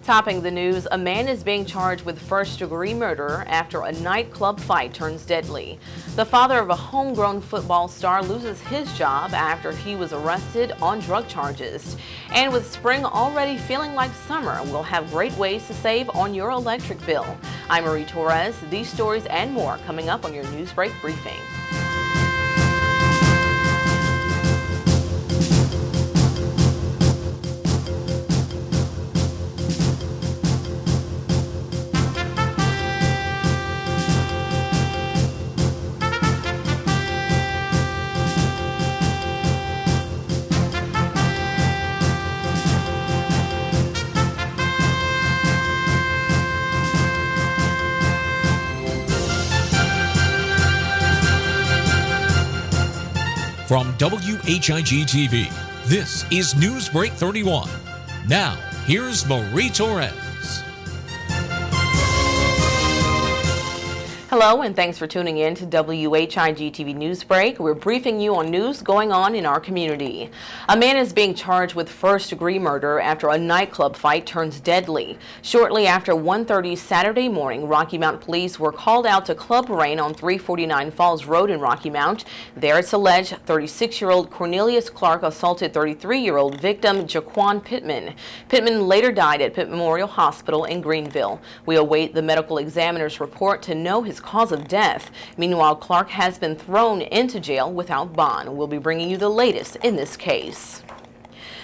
Topping the news, a man is being charged with first-degree murder after a nightclub fight turns deadly. The father of a homegrown football star loses his job after he was arrested on drug charges. And with spring already feeling like summer, we'll have great ways to save on your electric bill. I'm Marie Torres. These stories and more coming up on your NewsBreak briefing. From WHIG-TV, this is NewsBreak 31. Now, here's Marie Torres. Hello and thanks for tuning in to WHIG-TV Newsbreak. We're briefing you on news going on in our community. A man is being charged with first-degree murder after a nightclub fight turns deadly. Shortly after 1:30 Saturday morning, Rocky Mount police were called out to Club Rain on 349 Falls Road in Rocky Mount. There it's alleged 36-year-old Cornelius Clark assaulted 33-year-old victim Jaquan Pittman. Pittman later died at Pitt Memorial Hospital in Greenville. We await the medical examiner's report to know his cause of death. Meanwhile, Clark has been thrown into jail without bond. We'll be bringing you the latest in this case.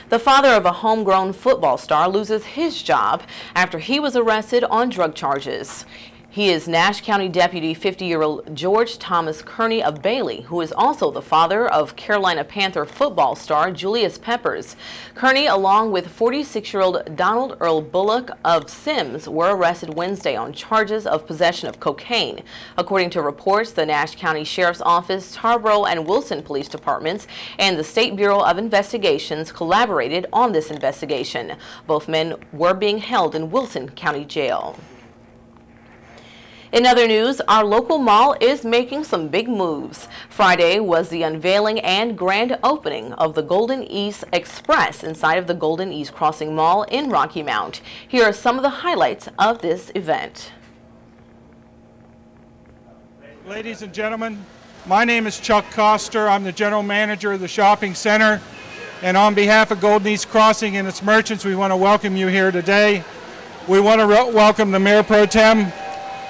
The father of a homegrown football star loses his job after he was arrested on drug charges. He is Nash County Deputy 50-year-old George Thomas Kearney of Bailey, who is also the father of Carolina Panther football star Julius Peppers. Kearney, along with 46-year-old Donald Earl Bullock of Sims, were arrested Wednesday on charges of possession of cocaine. According to reports, the Nash County Sheriff's Office, Tarboro and Wilson Police Departments, and the State Bureau of Investigations collaborated on this investigation. Both men were being held in Wilson County Jail. In other news, our local mall is making some big moves. Friday was the unveiling and grand opening of the Golden East Express inside of the Golden East Crossing Mall in Rocky Mount. Here are some of the highlights of this event. Ladies and gentlemen, my name is Chuck Koster. I'm the general manager of the shopping center. And on behalf of Golden East Crossing and its merchants, we want to welcome you here today. We want to welcome the Mayor Pro Tem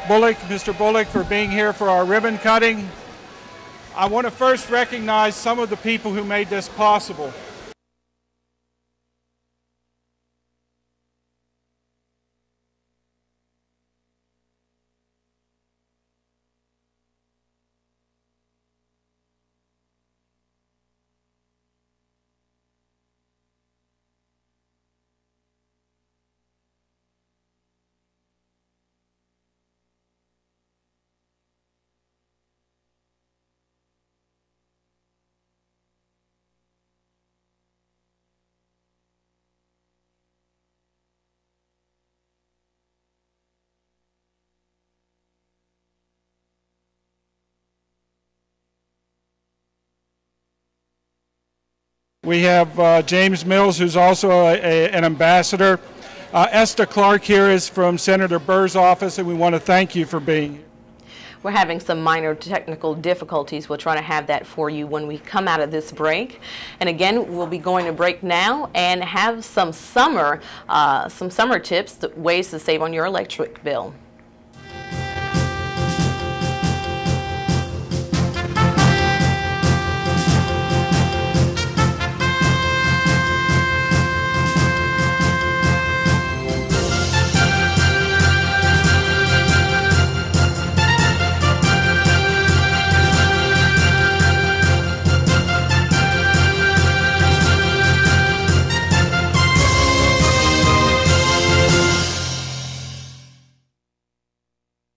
Bullock, Mr. Bullock, for being here for our ribbon cutting. I want to first recognize some of the people who made this possible. We have James Mills, who's also an ambassador. Esther Clark here is from Senator Burr's office, and we want to thank you for being here. We're having some minor technical difficulties. We'll try to have that for you when we come out of this break. And again, we'll be going to break now and have some summer tips, ways to save on your electric bill.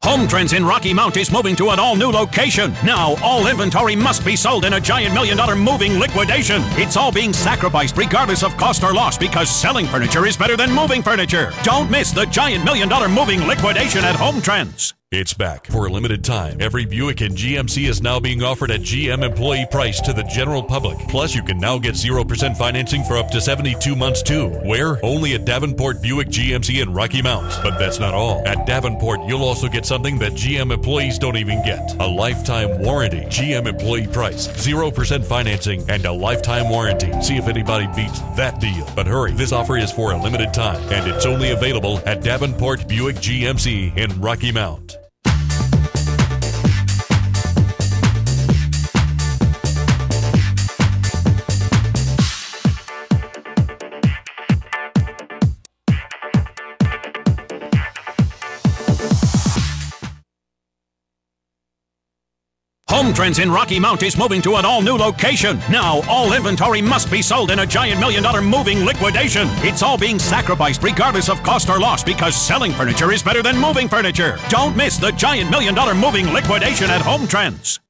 Home Trends in Rocky Mount is moving to an all-new location. Now, all inventory must be sold in a giant $1 million moving liquidation. It's all being sacrificed regardless of cost or loss because selling furniture is better than moving furniture. Don't miss the giant $1 million moving liquidation at Home Trends. It's back for a limited time. Every Buick in GMC is now being offered at GM employee price to the general public. Plus, you can now get 0% financing for up to 72 months too. Where? Only at Davenport Buick GMC in Rocky Mount. But that's not all. At Davenport, you'll also get something that GM employees don't even get. A lifetime warranty. GM employee price, 0% financing, and a lifetime warranty. See if anybody beats that deal. But hurry, this offer is for a limited time, and it's only available at Davenport Buick GMC in Rocky Mount. Home Trends in Rocky Mount is moving to an all-new location. Now, all inventory must be sold in a giant $1 million moving liquidation. It's all being sacrificed regardless of cost or loss because selling furniture is better than moving furniture. Don't miss the giant $1 million moving liquidation at Home Trends.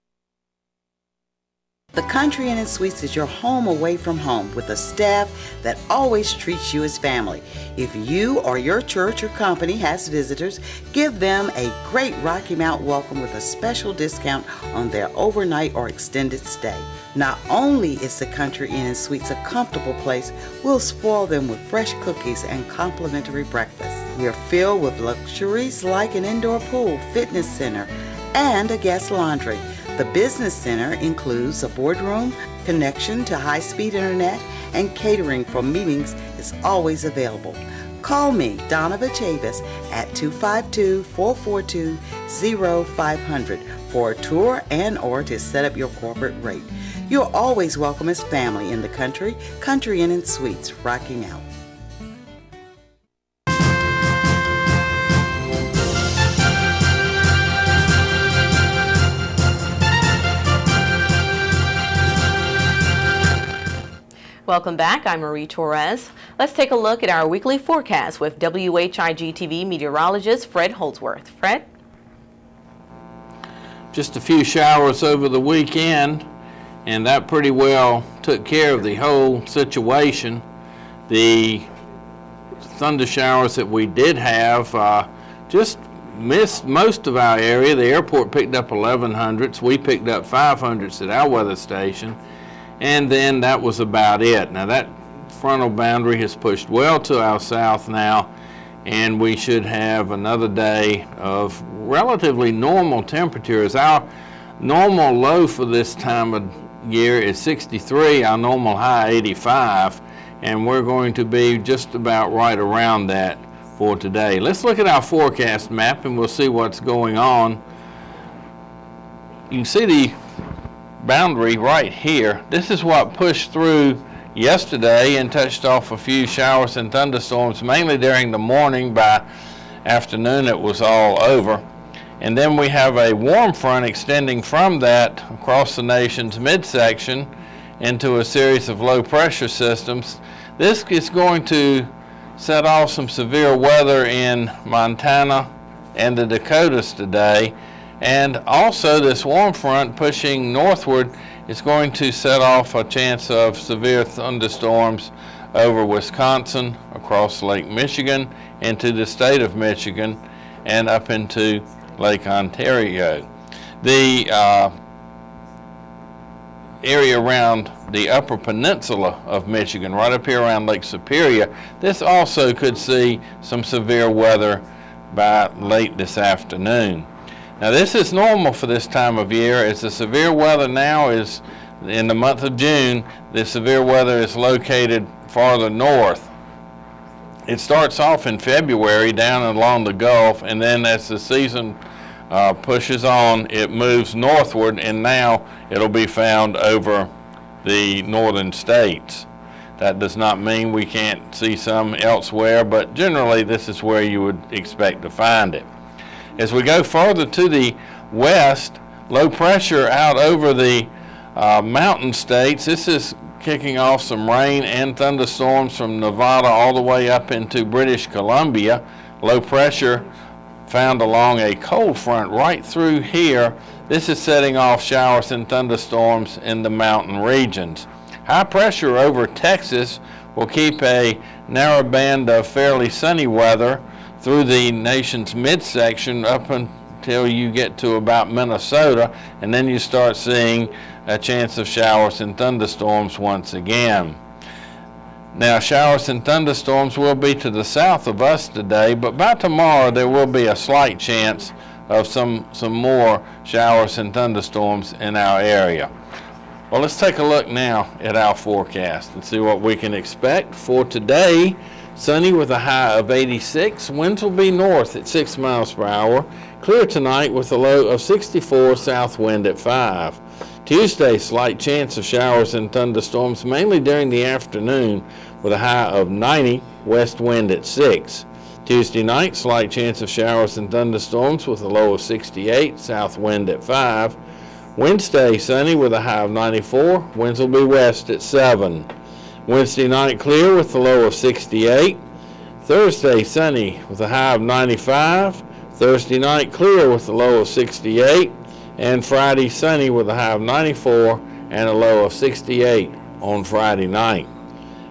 The Country Inn & Suites is your home away from home with a staff that always treats you as family. If you or your church or company has visitors, give them a great Rocky Mount welcome with a special discount on their overnight or extended stay. Not only is the Country Inn & Suites a comfortable place, we'll spoil them with fresh cookies and complimentary breakfast. We are filled with luxuries like an indoor pool, fitness center, and a guest laundry. The Business Center includes a boardroom, connection to high-speed internet, and catering for meetings is always available. Call me, Donna Chavis, at 252-442-0500 for a tour and or to set up your corporate rate. You're always welcome as family in the Country Inn & Suites, Rocky Mount. Welcome back. I'm Marie Torres. Let's take a look at our weekly forecast with WHIG-TV meteorologist Fred Holdsworth. Fred? Just a few showers over the weekend, and that pretty well took care of the whole situation. The thunder showers that we did have just missed most of our area. The airport picked up 1100s. We picked up 500s at our weather station. And then that was about it. Now that frontal boundary has pushed well to our south now, and we should have another day of relatively normal temperatures. Our normal low for this time of year is 63, our normal high 85, and we're going to be just about right around that for today. Let's look at our forecast map and we'll see what's going on. You can see the boundary right here. This is what pushed through yesterday and touched off a few showers and thunderstorms, mainly during the morning. By afternoon it was all over. And then we have a warm front extending from that across the nation's midsection into a series of low pressure systems. This is going to set off some severe weather in Montana and the Dakotas today. And also this warm front pushing northward is going to set off a chance of severe thunderstorms over Wisconsin, across Lake Michigan, into the state of Michigan, and up into Lake Ontario. The area around the upper peninsula of Michigan, right up here around Lake Superior, this also could see some severe weather by late this afternoon. Now this is normal for this time of year, as the severe weather now is in the month of June. The severe weather is located farther north. It starts off in February down along the Gulf, and then as the season pushes on, it moves northward, and now it'll be found over the northern states. That does not mean we can't see some elsewhere, but generally this is where you would expect to find it. As we go further to the west, low pressure out over the mountain states. This is kicking off some rain and thunderstorms from Nevada all the way up into British Columbia. Low pressure found along a cold front right through here. This is setting off showers and thunderstorms in the mountain regions. High pressure over Texas will keep a narrow band of fairly sunny weather through the nation's midsection up till you get to about Minnesota, and then you start seeing a chance of showers and thunderstorms once again. Now, showers and thunderstorms will be to the south of us today, but by tomorrow there will be a slight chance of some more showers and thunderstorms in our area. Well, let's take a look now at our forecast and see what we can expect for today. Sunny with a high of 86. Winds will be north at 6 miles per hour. Clear tonight with a low of 64, south wind at 5. Tuesday, slight chance of showers and thunderstorms, mainly during the afternoon, with a high of 90, west wind at 6. Tuesday night, slight chance of showers and thunderstorms with a low of 68, south wind at 5. Wednesday, sunny with a high of 94. Winds will be west at 7. Wednesday night, clear with a low of 68. Thursday, sunny with a high of 95. Thursday night, clear with a low of 68. And Friday, sunny with a high of 94 and a low of 68 on Friday night.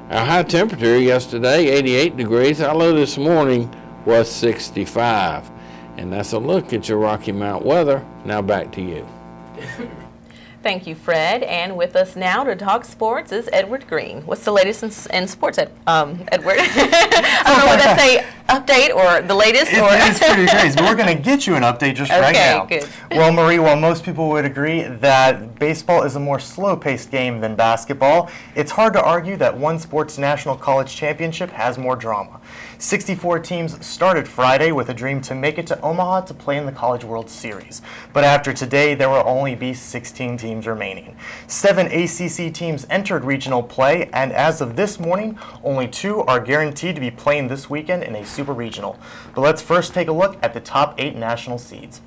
Our high temperature yesterday, 88 degrees. Our low this morning was 65. And that's a look at your Rocky Mount weather. Now back to you. Thank you, Fred. And with us now to talk sports is Edward Green. What's the latest in sports, Edward? I don't know whether to say update or the latest. It's pretty crazy, but we're going to get you an update just right now. Okay, good. Well, Marie, while most people would agree that baseball is a more slow-paced game than basketball, it's hard to argue that one sport's national college championship has more drama. 64 teams started Friday with a dream to make it to Omaha to play in the College World Series. But after today, there will only be 16 teams remaining. 7 ACC teams entered regional play, and as of this morning, only 2 are guaranteed to be playing this weekend in a super regional. But let's first take a look at the top 8 national seeds.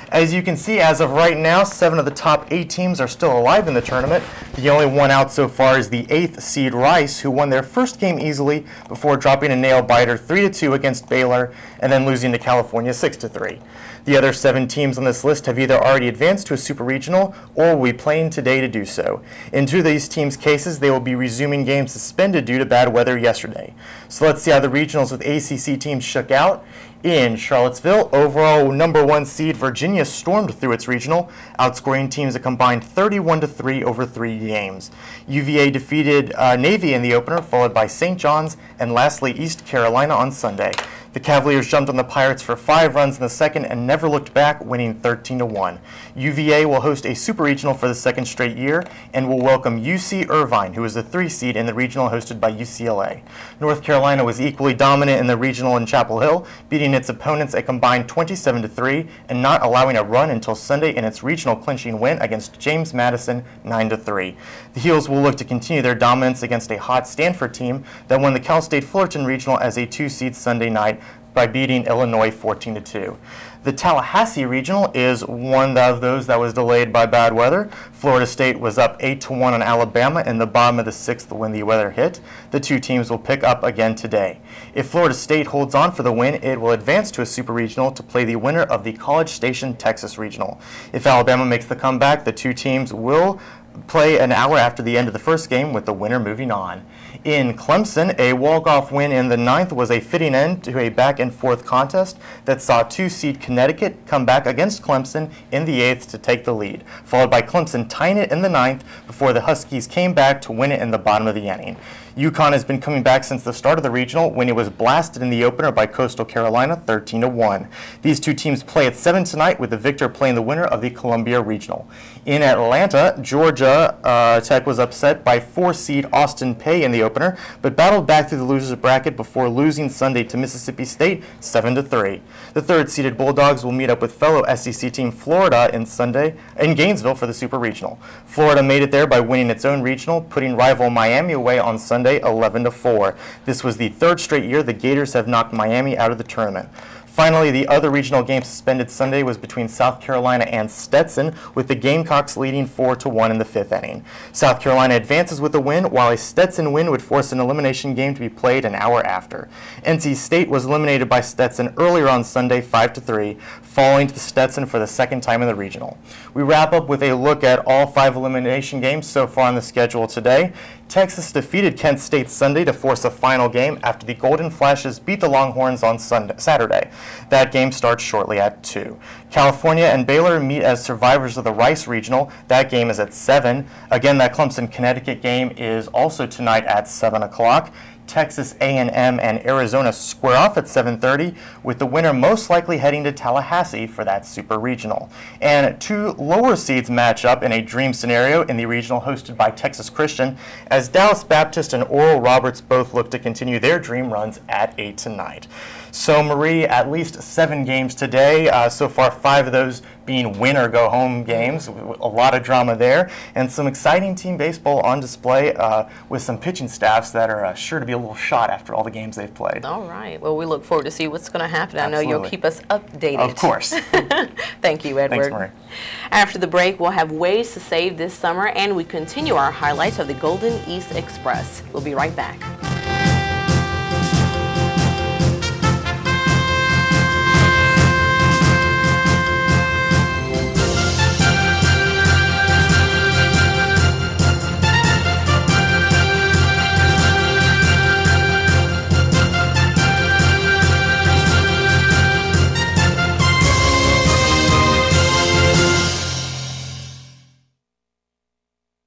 As you can see, as of right now, 7 of the top 8 teams are still alive in the tournament. The only one out so far is the 8th seed Rice, who won their first game easily before dropping a nail-biter 3-2 against Baylor and then losing to California 6-3. The other 7 teams on this list have either already advanced to a super regional or will be playing today to do so. In 2 of these teams' cases, they will be resuming games suspended due to bad weather yesterday. So let's see how the regionals with ACC teams shook out. In Charlottesville, overall number 1 seed Virginia stormed through its regional, outscoring teams a combined 31-3 over 3 games. UVA defeated Navy in the opener, followed by St. John's, and lastly East Carolina on Sunday. The Cavaliers jumped on the Pirates for 5 runs in the second and never looked back, winning 13-1. UVA will host a super regional for the 2nd straight year and will welcome UC Irvine, who is the 3 seed in the regional hosted by UCLA. North Carolina was equally dominant in the regional in Chapel Hill, beating its opponents a combined 27-3 and not allowing a run until Sunday in its regional clinching win against James Madison 9-3. The Heels will look to continue their dominance against a hot Stanford team that won the Cal State Fullerton regional as a 2 seed Sunday night by beating Illinois 14-2. The Tallahassee Regional is one of those that was delayed by bad weather. Florida State was up 8-1 on Alabama in the bottom of the 6th when the weather hit. The 2 teams will pick up again today. If Florida State holds on for the win, it will advance to a super regional to play the winner of the College Station Texas Regional. If Alabama makes the comeback, the 2 teams will play an hour after the end of the first game, with the winner moving on. In Clemson, a walk-off win in the 9th was a fitting end to a back-and-forth contest that saw 2 seed Connecticut come back against Clemson in the 8th to take the lead, followed by Clemson tying it in the 9th before the Huskies came back to win it in the bottom of the inning. UConn has been coming back since the start of the regional when it was blasted in the opener by Coastal Carolina 13-1. These 2 teams play at 7 tonight, with the victor playing the winner of the Columbia Regional. In Atlanta, Georgia Tech was upset by 4 seed Austin Peay in the opener, but battled back through the losers bracket before losing Sunday to Mississippi State 7-3. The 3rd seeded Bulldogs will meet up with fellow SEC team Florida in Gainesville for the Super Regional. Florida made it there by winning its own regional, putting rival Miami away on Sunday 11-4. This was the 3rd straight year the Gators have knocked Miami out of the tournament. Finally, the other regional game suspended Sunday was between South Carolina and Stetson, with the Gamecocks leading 4-1 in the 5th inning. South Carolina advances with a win, while a Stetson win would force an elimination game to be played an hour after. NC State was eliminated by Stetson earlier on Sunday 5-3, falling to Stetson for the 2nd time in the regional. We wrap up with a look at all 5 elimination games so far on the schedule today. Texas defeated Kent State Sunday to force a final game after the Golden Flashes beat the Longhorns on Saturday. That game starts shortly at 2. California and Baylor meet as survivors of the Rice Regional. That game is at 7. Again, that Clemson-Connecticut game is also tonight at 7 o'clock. Texas A&M and Arizona square off at 7:30, with the winner most likely heading to Tallahassee for that Super Regional. And 2 lower seeds match up in a dream scenario in the regional hosted by Texas Christian, as Dallas Baptist and Oral Roberts both look to continue their dream runs at 8 tonight. So, Marie, at least 7 games today. So far, 5 of those being win-or-go-home games. A lot of drama there. And some exciting team baseball on display with some pitching staffs that are sure to be a little shot after all the games they've played. All right. Well, we look forward to see what's going to happen. Absolutely. I know you'll keep us updated. Of course. Thank you, Edward. Thanks, Marie. After the break, we'll have ways to save this summer, and we continue our highlights of the Golden East Express. We'll be right back.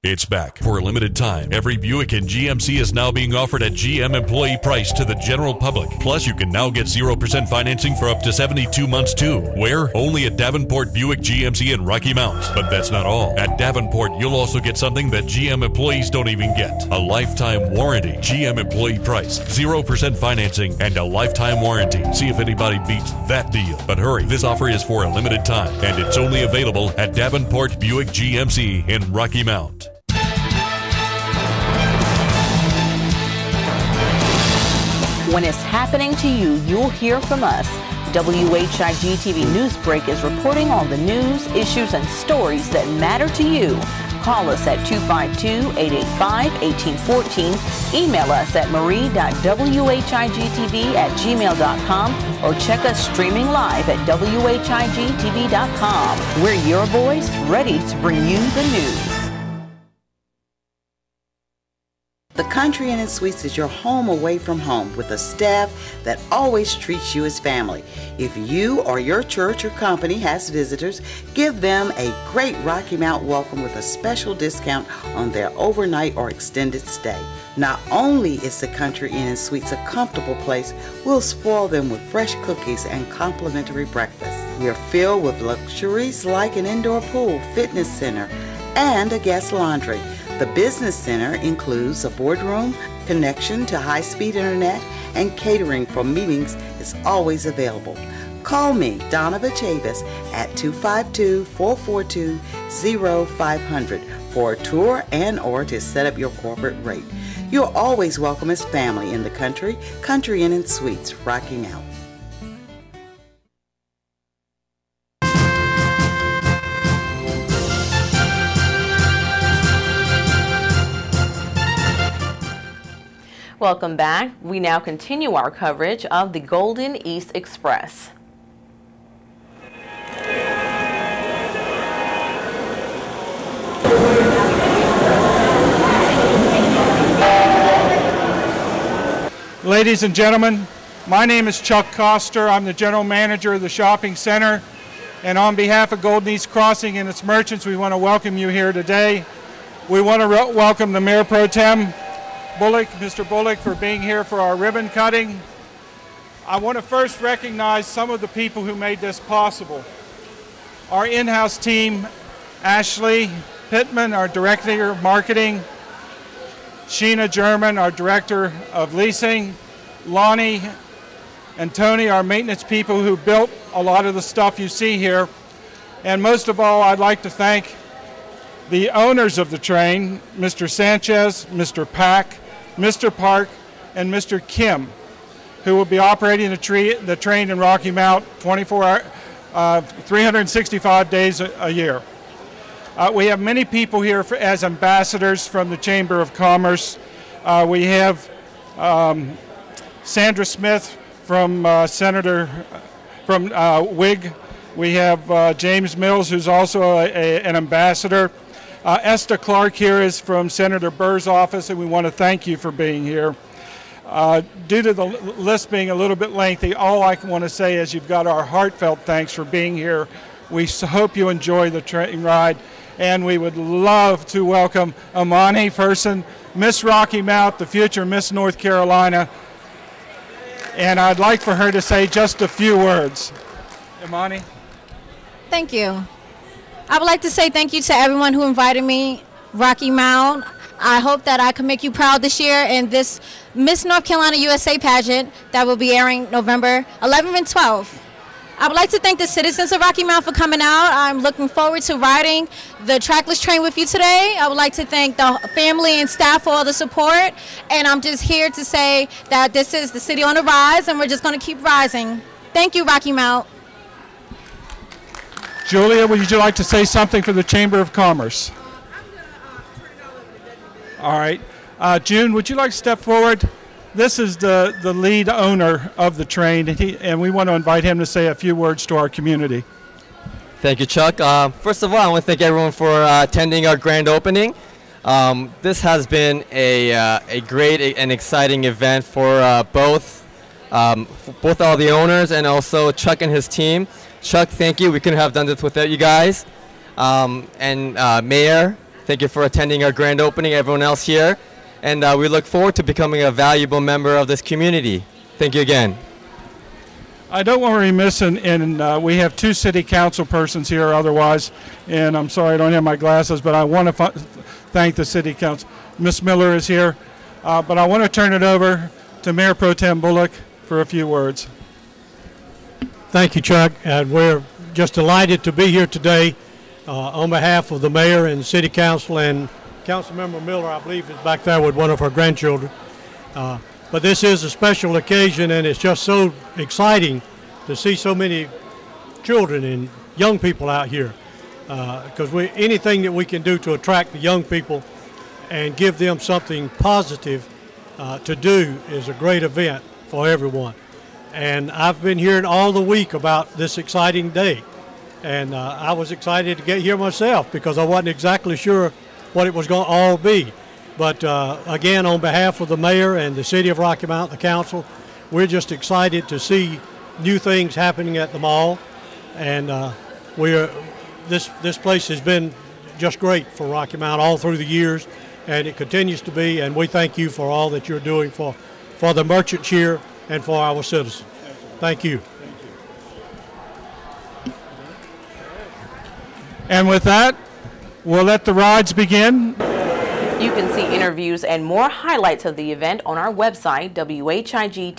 It's back for a limited time. Every Buick and GMC is now being offered at GM employee price to the general public. Plus, you can now get 0% financing for up to 72 months too. Where? Only at Davenport Buick GMC in Rocky Mount. But that's not all. At Davenport, you'll also get something that GM employees don't even get. A lifetime warranty. GM employee price, 0% financing, and a lifetime warranty. See if anybody beats that deal. But hurry, this offer is for a limited time, and it's only available at Davenport Buick GMC in Rocky Mount. When it's happening to you, you'll hear from us. WHIG TV NewsBreak is reporting on the news, issues, and stories that matter to you. Call us at 252-885-1814. Email us at marie.whigtv@gmail.com or check us streaming live at whigtv.com. We're your voice, ready to bring you the news. The Country Inn and Suites is your home away from home with a staff that always treats you as family. If you or your church or company has visitors, give them a great Rocky Mount welcome with a special discount on their overnight or extended stay. Not only is the Country Inn and Suites a comfortable place, we'll spoil them with fresh cookies and complimentary breakfast. We are filled with luxuries like an indoor pool, fitness center, and a guest laundry. The Business Center includes a boardroom, connection to high-speed internet, and catering for meetings is always available. Call me, Donna Chavis, at 252-442-0500 for a tour and or to set up your corporate rate. You're always welcome as family in the Country Inn and Suites, Rocky Mount. Welcome back. We now continue our coverage of the Golden East Express. Ladies and gentlemen, my name is Chuck Coster. I'm the general manager of the shopping center. And on behalf of Golden East Crossing and its merchants, we want to welcome you here today. We want to welcome the Mayor Pro Tem Bullock, Mr. Bullock, for being here for our ribbon cutting. I want to first recognize some of the people who made this possible. Our in-house team, Ashley Pittman, our Director of Marketing, Sheena German, our Director of Leasing, Lonnie and Tony, our maintenance people who built a lot of the stuff you see here. And most of all, I'd like to thank the owners of the train, Mr. Sanchez, Mr. Pack, Mr. Park, and Mr. Kim, who will be operating the train in Rocky Mount 365 days a year. We have many people here as ambassadors from the Chamber of Commerce. We have Sandra Smith from WIG. We have James Mills, who's also an ambassador. Esther Clark here is from Senator Burr's office, and we want to thank you for being here. Due to the list being a little bit lengthy, all I want to say is you've got our heartfelt thanks for being here. We hope you enjoy the train ride, and we would love to welcome Imani Person, Miss Rocky Mount, the future Miss North Carolina, and I'd like for her to say just a few words. Imani? Thank you. I would like to say thank you to everyone who invited me, Rocky Mount. I hope that I can make you proud this year in this Miss North Carolina USA pageant that will be airing November 11th and 12th. I would like to thank the citizens of Rocky Mount for coming out. I'm looking forward to riding the trackless train with you today. I would like to thank the family and staff for all the support. And I'm just here to say that this is the city on the rise, and we're just going to keep rising. Thank you, Rocky Mount. Julia, would you like to say something for the Chamber of Commerce? All right. June, would you like to step forward? This is the lead owner of the train, and we want to invite him to say a few words to our community. Thank you, Chuck. First of all, I want to thank everyone for attending our grand opening. This has been a great and exciting event for both all the owners and also Chuck and his team. Chuck, thank you. We couldn't have done this without you guys. And Mayor, thank you for attending our grand opening, everyone else here. And we look forward to becoming a valuable member of this community. Thank you again. I don't want to remiss, and we have two city council persons here otherwise, and I'm sorry I don't have my glasses, but I want to thank the city council. Ms. Miller is here, but I want to turn it over to Mayor Pro Tem Bullock for a few words. Thank you, Chuck, and we're just delighted to be here today on behalf of the mayor and city council, and Councilmember Miller, I believe, is back there with one of her grandchildren. But this is a special occasion, and it's just so exciting to see so many children and young people out here. Because anything that we can do to attract the young people and give them something positive to do is a great event for everyone. And I've been hearing all the week about this exciting day. And I was excited to get here myself because I wasn't exactly sure what it was going to all be. But again, on behalf of the mayor and the city of Rocky Mount, the council, we're just excited to see new things happening at the mall. And this place has been just great for Rocky Mount all through the years, and it continues to be. And we thank you for all that you're doing for the merchants here and for our citizens. Thank you. And with that, we'll let the rides begin. You can see interviews and more highlights of the event on our website, WHIGTV.com.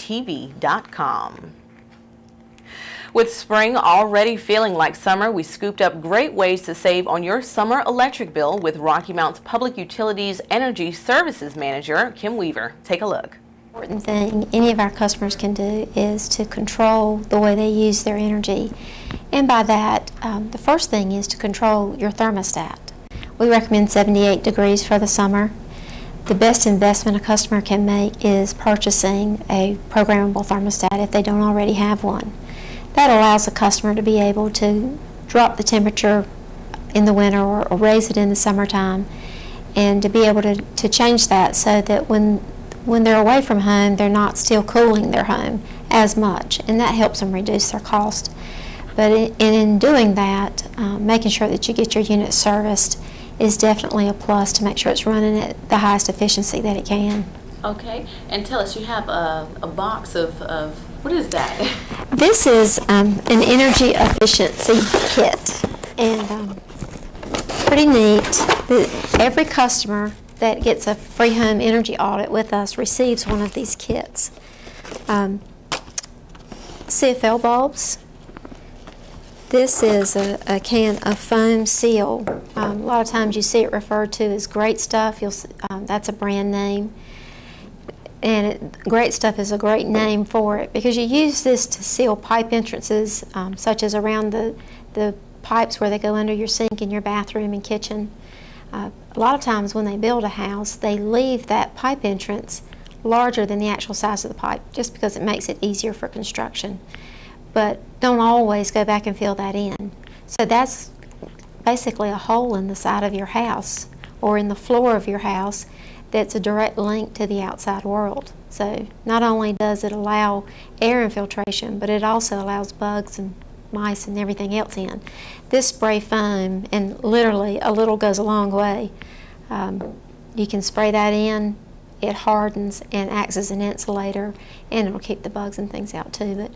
With spring already feeling like summer, we scooped up great ways to save on your summer electric bill with Rocky Mount's Public Utilities Energy Services Manager, Kim Weaver. Take a look. Important thing any of our customers can do is to control the way they use their energy. And by that, the first thing is to control your thermostat. We recommend 78 degrees for the summer. The best investment a customer can make is purchasing a programmable thermostat if they don't already have one. That allows the customer to be able to drop the temperature in the winter or raise it in the summertime, and to be able to change that so that when they're away from home, they're not still cooling their home as much, and that helps them reduce their cost. But in doing that, making sure that you get your unit serviced is definitely a plus to make sure it's running at the highest efficiency that it can. Okay, and tell us, you have a box of what is that? This is an energy efficiency kit, and pretty neat. Every customer that gets a free home energy audit with us receives one of these kits. CFL bulbs. This is a can of foam seal. A lot of times you see it referred to as Great Stuff. That's a brand name. And Great Stuff is a great name for it because you use this to seal pipe entrances, such as around the pipes where they go under your sink in your bathroom and kitchen. A lot of times when they build a house, they leave that pipe entrance larger than the actual size of the pipe just because it makes it easier for construction. But don't always go back and fill that in. So that's basically a hole in the side of your house or in the floor of your house that's a direct link to the outside world. So not only does it allow air infiltration, but it also allows bugs and mice and everything else in. This spray foam, and literally a little goes a long way. You can spray that in, it hardens and acts as an insulator, and it'll keep the bugs and things out too. But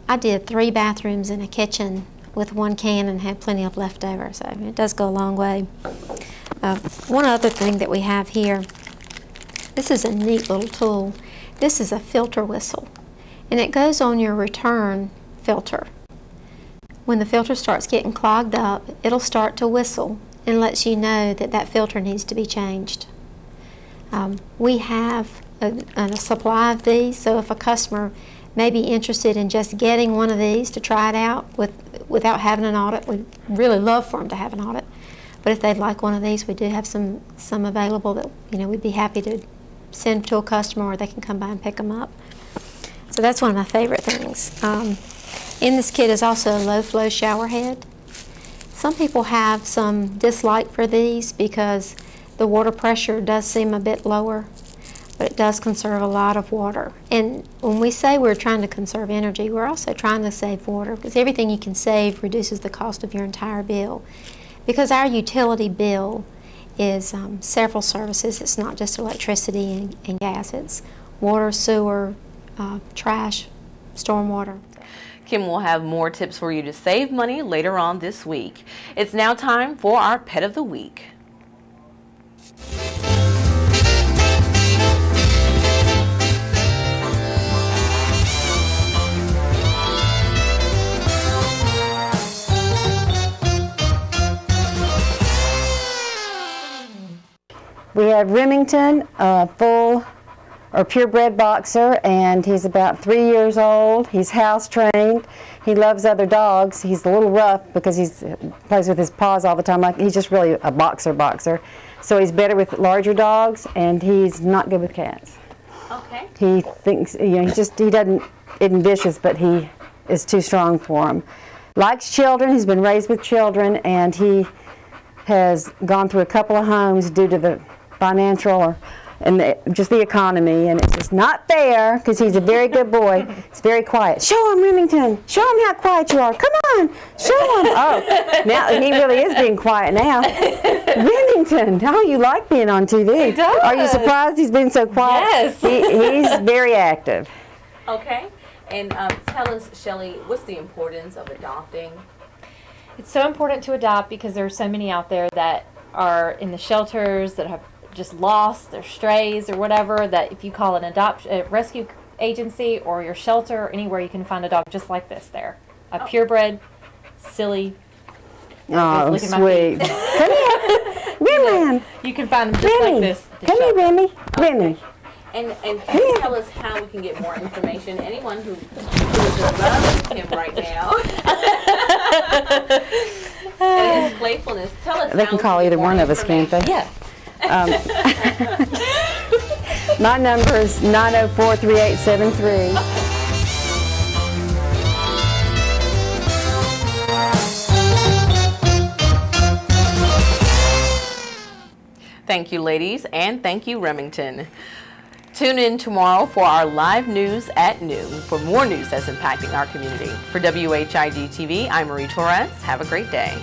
I did 3 bathrooms and a kitchen with 1 can and had plenty of leftover, so it does go a long way. One other thing that we have here, this is a neat little tool. This is a filter whistle, and it goes on your return filter. When the filter starts getting clogged up, it'll start to whistle and lets you know that that filter needs to be changed. We have a supply of these, so if a customer may be interested in just getting one of these to try it out without having an audit, we'd really love for them to have an audit. But if they'd like one of these, we do have some available that we'd be happy to send to a customer, or they can come by and pick them up. So that's one of my favorite things. In this kit is also a low flow shower head. Some people have some dislike for these because the water pressure does seem a bit lower, but it does conserve a lot of water. And when we say we're trying to conserve energy, we're also trying to save water, because everything you can save reduces the cost of your entire bill. Because our utility bill is several services. It's not just electricity and gas. It's water, sewer, trash, stormwater. Kim will have more tips for you to save money later on this week. It's now time for our Pet of the Week. We have Remington, a full or purebred boxer, and he's about 3 years old. He's house trained. He loves other dogs. He's a little rough because he plays with his paws all the time. Like, he's just really a boxer. So he's better with larger dogs, and he's not good with cats. Okay. He thinks, he isn't vicious, but he is too strong for him. Likes children. He's been raised with children, and he has gone through a couple of homes due to the financial and just the economy, and it's just not fair because he's a very good boy. He's very quiet. Show him, Remington. Show him how quiet you are. Come on, show him. Oh, now he really is being quiet now. Remington, oh, you like being on TV. He does. Are you surprised he's been so quiet? Yes. He's very active. Okay, and tell us, Shelley, what's the importance of adopting? It's so important to adopt because there are so many out there that are in the shelters that have just lost their strays or whatever, that if you call an rescue agency or your shelter or anywhere, you can find a dog just like this there. A purebred, silly. Oh, sweet. Come here. Remy. You can find them just like this. Come here, Remy. Okay. Remy. And can you tell us how we can get more information? Anyone who is loving him right now and his playfulness, tell us. They can call either one of us, can't they? Yeah. My number is 904-3873. Thank you, ladies, and thank you, Remington. Tune in tomorrow for our live news at noon for more news that's impacting our community. For WHID TV, I'm Marie Torres. Have a great day.